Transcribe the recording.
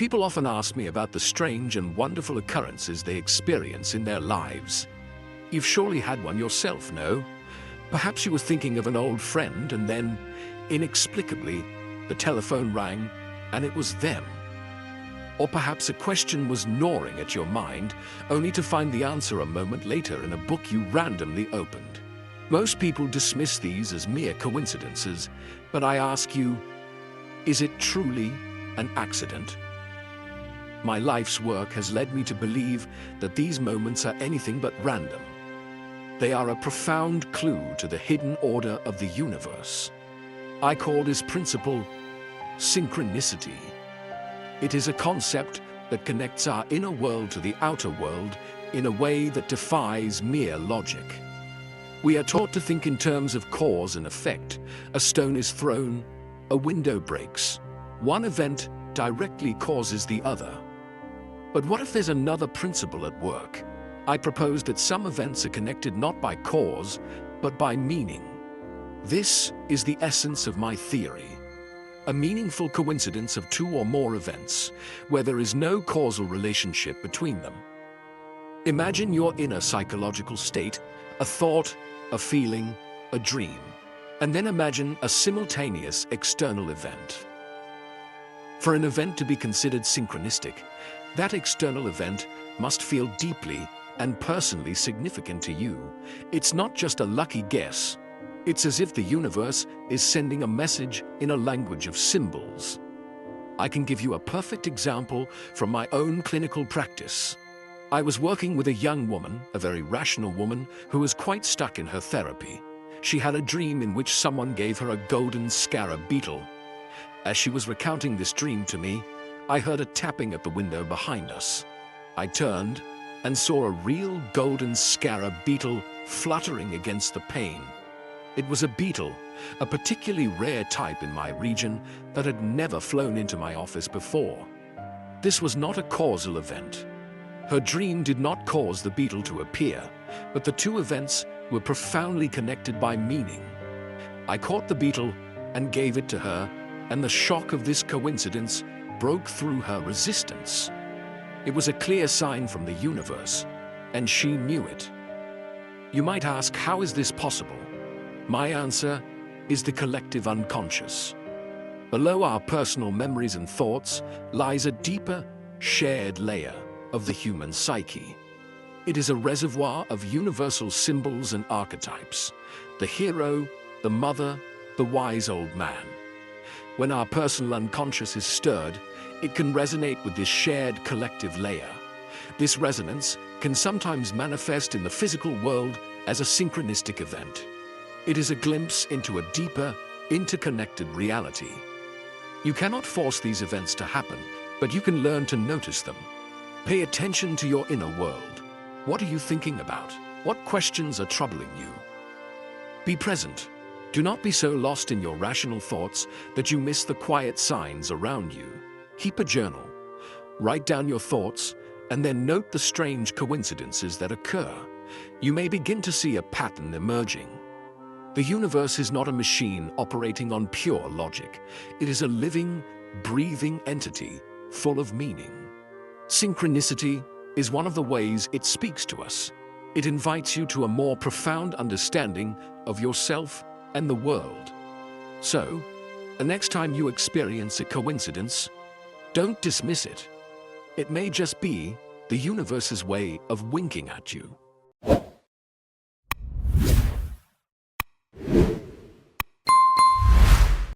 People often ask me about the strange and wonderful occurrences they experience in their lives. You've surely had one yourself, no? Perhaps you were thinking of an old friend and then, inexplicably, the telephone rang and it was them. Or perhaps a question was gnawing at your mind, only to find the answer a moment later in a book you randomly opened. Most people dismiss these as mere coincidences, but I ask you, is it truly an accident? My life's work has led me to believe that these moments are anything but random. They are a profound clue to the hidden order of the universe. I call this principle synchronicity. It is a concept that connects our inner world to the outer world in a way that defies mere logic. We are taught to think in terms of cause and effect. A stone is thrown, a window breaks. One event directly causes the other. But what if there's another principle at work? I propose that some events are connected not by cause, but by meaning. This is the essence of my theory. A meaningful coincidence of two or more events, where there is no causal relationship between them. Imagine your inner psychological state, a thought, a feeling, a dream, and then imagine a simultaneous external event. For an event to be considered synchronistic, that external event must feel deeply and personally significant to you. It's not just a lucky guess. It's as if the universe is sending a message in a language of symbols. I can give you a perfect example from my own clinical practice. I was working with a young woman, a very rational woman, who was quite stuck in her therapy. She had a dream in which someone gave her a golden scarab beetle. As she was recounting this dream to me, I heard a tapping at the window behind us. I turned and saw a real golden scarab beetle fluttering against the pane. It was a beetle, a particularly rare type in my region that had never flown into my office before. This was not a causal event. Her dream did not cause the beetle to appear, but the two events were profoundly connected by meaning. I caught the beetle and gave it to her, and the shock of this coincidence broke through her resistance. It was a clear sign from the universe, and she knew it. You might ask, how is this possible? My answer is the collective unconscious. Below our personal memories and thoughts lies a deeper, shared layer of the human psyche. It is a reservoir of universal symbols and archetypes: the hero, the mother, the wise old man. When our personal unconscious is stirred, it can resonate with this shared collective layer. This resonance can sometimes manifest in the physical world as a synchronistic event. It is a glimpse into a deeper, interconnected reality. You cannot force these events to happen, but you can learn to notice them. Pay attention to your inner world. What are you thinking about? What questions are troubling you? Be present. Do not be so lost in your rational thoughts that you miss the quiet signs around you. Keep a journal. Write down your thoughts and then note the strange coincidences that occur. You may begin to see a pattern emerging. The universe is not a machine operating on pure logic. It is a living, breathing entity full of meaning. Synchronicity is one of the ways it speaks to us. It invites you to a more profound understanding of yourself and the world. So, the next time you experience a coincidence, don't dismiss it. It may just be the universe's way of winking at you.